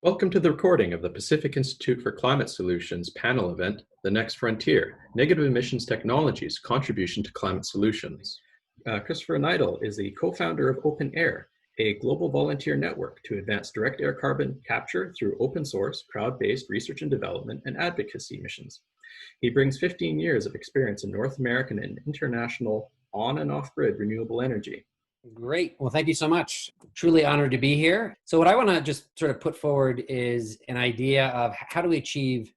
Welcome to the recording of the Pacific Institute for Climate Solutions panel event, The Next Frontier, Negative Emissions Technologies, Contribution to Climate Solutions. Christopher Neidl is the co-founder of OpenAir, a global volunteer network to advance direct air carbon capture through open source, crowd-based research and development and advocacy missions. He brings 15 years of experience in North American and international on and off-grid renewable energy. Great. Well, thank you so much. Truly honored to be here. So what I want to just sort of put forward is an idea of how do we achieve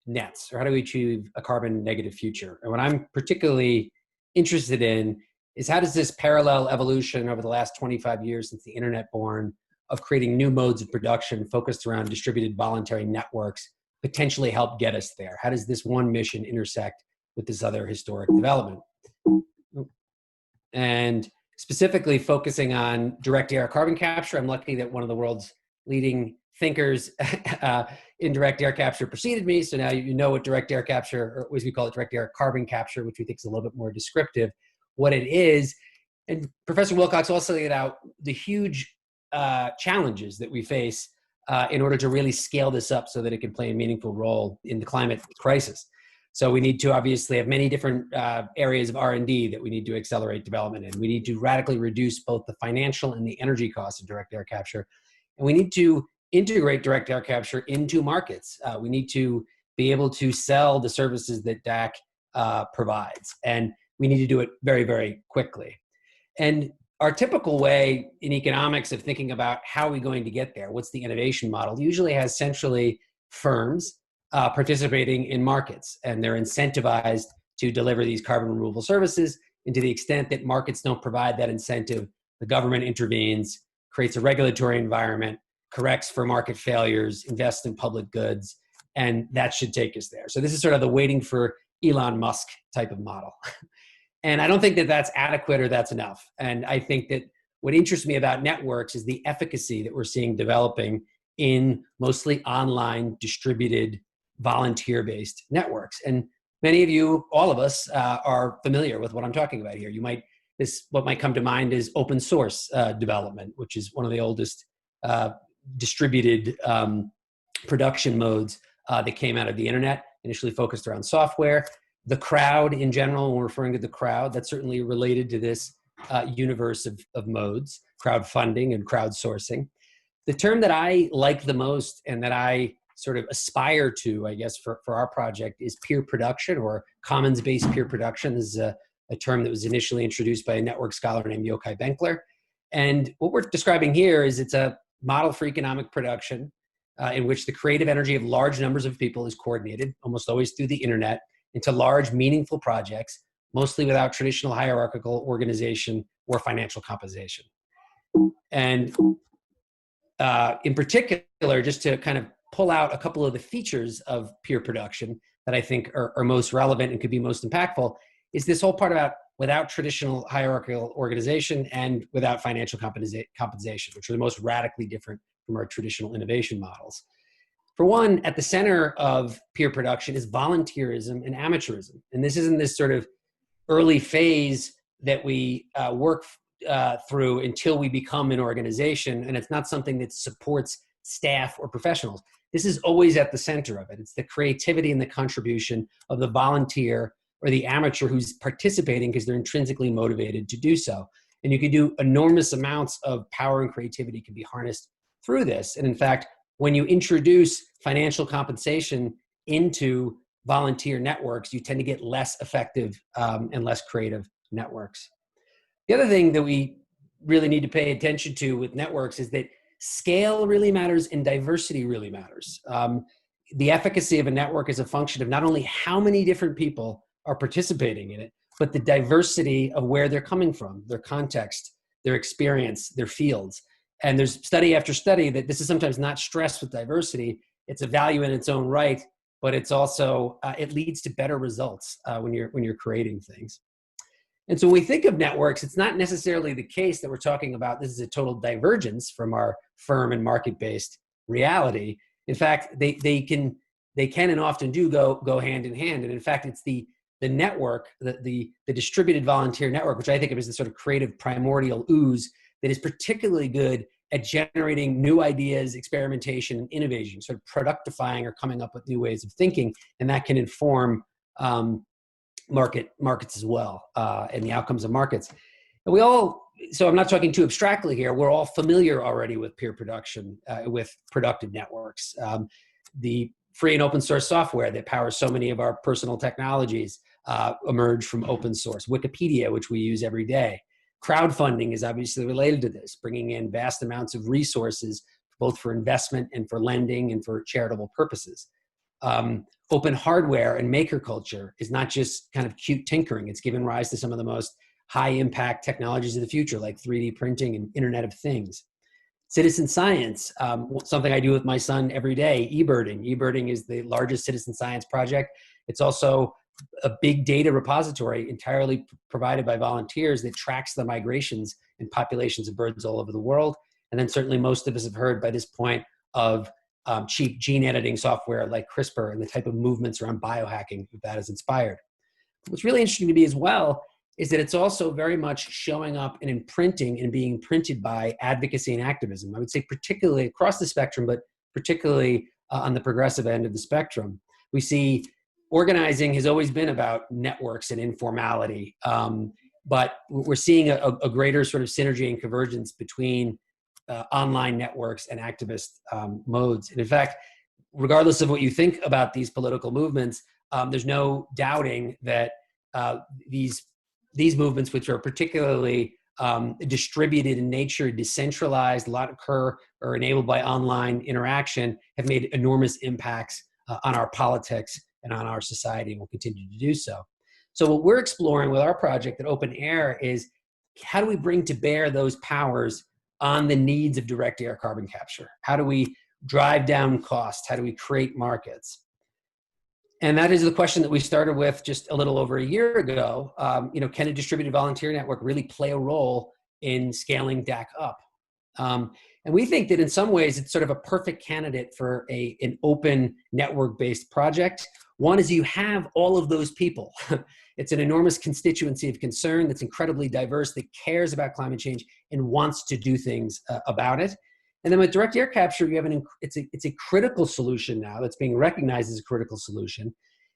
nets, or how do we achieve a carbon negative future? And what I'm particularly interested in is how does this parallel evolution over the last 25 years since the internet born of creating new modes of production focused around distributed voluntary networks potentially help get us there? How does this one mission intersect with this other historic development? And specifically focusing on direct air carbon capture. I'm lucky that one of the world's leading thinkers in direct air capture preceded me. So now you know what direct air capture, or as we call it, direct air carbon capture, which we think is a little bit more descriptive, what it is. And Professor Wilcox also laid out the huge challenges that we face in order to really scale this up so that it can play a meaningful role in the climate crisis. So we need to obviously have many different areas of R&D that we need to accelerate development in. We need to radically reduce both the financial and the energy costs of direct air capture. And we need to integrate direct air capture into markets. We need to be able to sell the services that DACC provides. And we need to do it very, very quickly. And our typical way in economics of thinking about how are we going to get there, what's the innovation model, usually has centrally firms participating in markets, and they're incentivized to deliver these carbon removal services. And to the extent that markets don't provide that incentive, the government intervenes, creates a regulatory environment, corrects for market failures, invests in public goods, and that should take us there. So this is sort of the waiting for Elon Musk type of model. And I don't think that that's adequate or that's enough. And I think that what interests me about networks is the efficacy that we're seeing developing in mostly online distributed volunteer-based networks. And many of you, all of us, are familiar with what I'm talking about here. What might come to mind is open source development, which is one of the oldest distributed production modes that came out of the internet, initially focused around software. The crowd in general, when we're referring to the crowd, that's certainly related to this universe of modes, crowdfunding and crowdsourcing. The term that I like the most and that I sort of aspire to, I guess, for our project is peer production, or commons-based peer production. This is a term that was initially introduced by a network scholar named Yochai Benkler. And what we're describing here is it's a model for economic production in which the creative energy of large numbers of people is coordinated, almost always through the internet, into large, meaningful projects, mostly without traditional hierarchical organization or financial compensation. And in particular, just to kind of pull out a couple of the features of peer production that I think are most relevant and could be most impactful, is this whole part about without traditional hierarchical organization and without financial compensation, which are the most radically different from our traditional innovation models. For one, at the center of peer production is volunteerism and amateurism. And this isn't this sort of early phase that we work through until we become an organization. And it's not something that supports staff or professionals. This is always at the center of it. It's the creativity and the contribution of the volunteer or the amateur who's participating because they're intrinsically motivated to do so. And you can do enormous amounts of power and creativity can be harnessed through this. And in fact, when you introduce financial compensation into volunteer networks, you tend to get less effective and less creative networks. The other thing that we really need to pay attention to with networks is that scale really matters and diversity really matters. The efficacy of a network is a function of not only how many different people are participating in it, but the diversity of where they're coming from, their context, their experience, their fields. And there's study after study that this is sometimes not stressed with diversity. It's a value in its own right, but it's also, it leads to better results when you're creating things. And so when we think of networks, it's not necessarily the case that we're talking about this is a total divergence from our firm and market-based reality. In fact, they can and often do go hand in hand. And in fact, it's the network, the distributed volunteer network, which I think of as the sort of creative primordial ooze that is particularly good at generating new ideas, experimentation, and innovation, sort of productifying or coming up with new ways of thinking, and that can inform markets as well, and the outcomes of markets. And so I'm not talking too abstractly here, we're all familiar already with peer production, with productive networks. The free and open source software that powers so many of our personal technologies emerged from open source. Wikipedia, which we use every day. Crowdfunding is obviously related to this, bringing in vast amounts of resources, both for investment and for lending and for charitable purposes. Open hardware and maker culture is not just kind of cute tinkering. It's given rise to some of the most high impact technologies of the future, like 3D printing and Internet of Things. Citizen science, something I do with my son every day, eBirding. eBirding is the largest citizen science project. It's also a big data repository entirely provided by volunteers that tracks the migrations and populations of birds all over the world. And then certainly most of us have heard by this point of cheap gene editing software like CRISPR and the type of movements around biohacking that has inspired. What's really interesting to me as well is that it's also very much showing up and imprinting and being printed by advocacy and activism. I would say particularly across the spectrum, but particularly on the progressive end of the spectrum. We see organizing has always been about networks and informality, but we're seeing a greater sort of synergy and convergence between online networks and activist modes. And in fact, regardless of what you think about these political movements, there's no doubting that these movements, which are particularly distributed in nature, decentralized, a lot occur or enabled by online interaction, have made enormous impacts on our politics and on our society, and will continue to do so. So what we're exploring with our project at OpenAir is how do we bring to bear those powers on the needs of direct air carbon capture? How do we drive down costs? How do we create markets? And that is the question that we started with just a little over a year ago. Can a distributed volunteer network really play a role in scaling DACC up? And we think that in some ways it's sort of a perfect candidate for an open network-based project. One is you have all of those people. It's an enormous constituency of concern that's incredibly diverse, that cares about climate change and wants to do things about it. And then with direct air capture, you have it's a critical solution now that's being recognized as a critical solution.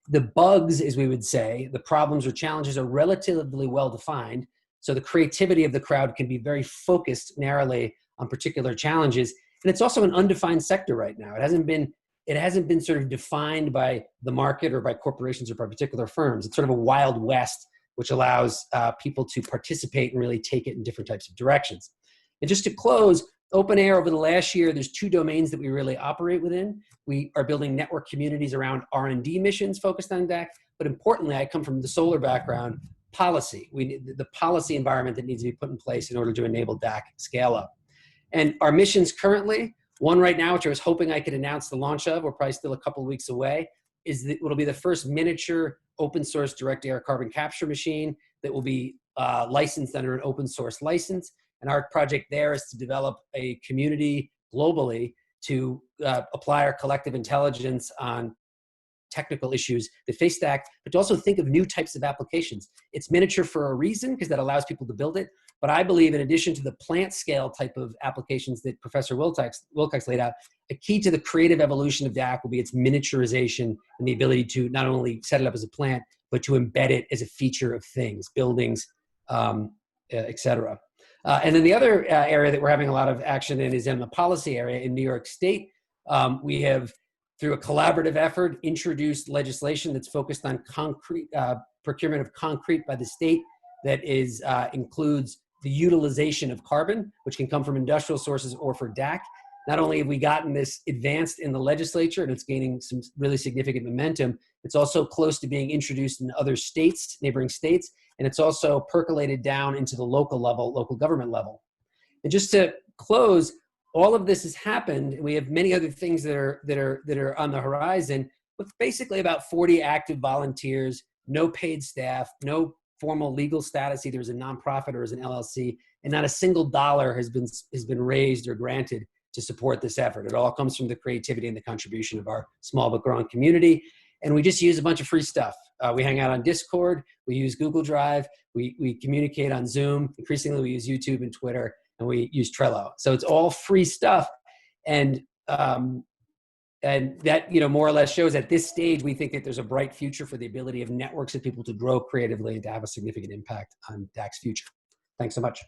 The bugs, as we would say, the problems or challenges are relatively well defined. So the creativity of the crowd can be very focused narrowly on particular challenges. And it's also an undefined sector right now. It hasn't been sort of defined by the market or by corporations or by particular firms. It's sort of a wild west, which allows people to participate and really take it in different types of directions. And just to close, OpenAir over the last year, there's two domains that we really operate within. We are building network communities around R&D missions focused on DACC, but importantly, I come from the solar background, policy. We need the policy environment that needs to be put in place in order to enable DACC scale up. And our missions currently, one right now, which I was hoping I could announce the launch of, we're probably still a couple of weeks away, is that it'll be the first miniature open source direct air carbon capture machine that will be licensed under an open source license. And our project there is to develop a community globally to apply our collective intelligence on technical issues that face DACC, but to also think of new types of applications. It's miniature for a reason, because that allows people to build it. But I believe in addition to the plant scale type of applications that Professor Wilcox laid out, a key to the creative evolution of DACC will be its miniaturization and the ability to not only set it up as a plant, but to embed it as a feature of things, buildings, et cetera. And then the other area that we're having a lot of action in is in the policy area in New York State. We have, through a collaborative effort, introduced legislation that's focused on concrete procurement of concrete by the state that includes the utilization of carbon, which can come from industrial sources or for DACC. Not only have we gotten this advanced in the legislature and it's gaining some really significant momentum, it's also close to being introduced in other states, neighboring states, and it's also percolated down into the local level, local government level. And just to close, all of this has happened, and we have many other things that are on the horizon, with basically about 40 active volunteers, no paid staff, no formal legal status, either as a nonprofit or as an LLC, and not a single dollar has been raised or granted to support this effort. It all comes from the creativity and the contribution of our small but growing community. And we just use a bunch of free stuff. We hang out on Discord, we use Google Drive, we communicate on Zoom, increasingly we use YouTube and Twitter, and we use Trello. So it's all free stuff. And that, more or less shows at this stage, we think that there's a bright future for the ability of networks of people to grow creatively and to have a significant impact on DACC's future. Thanks so much.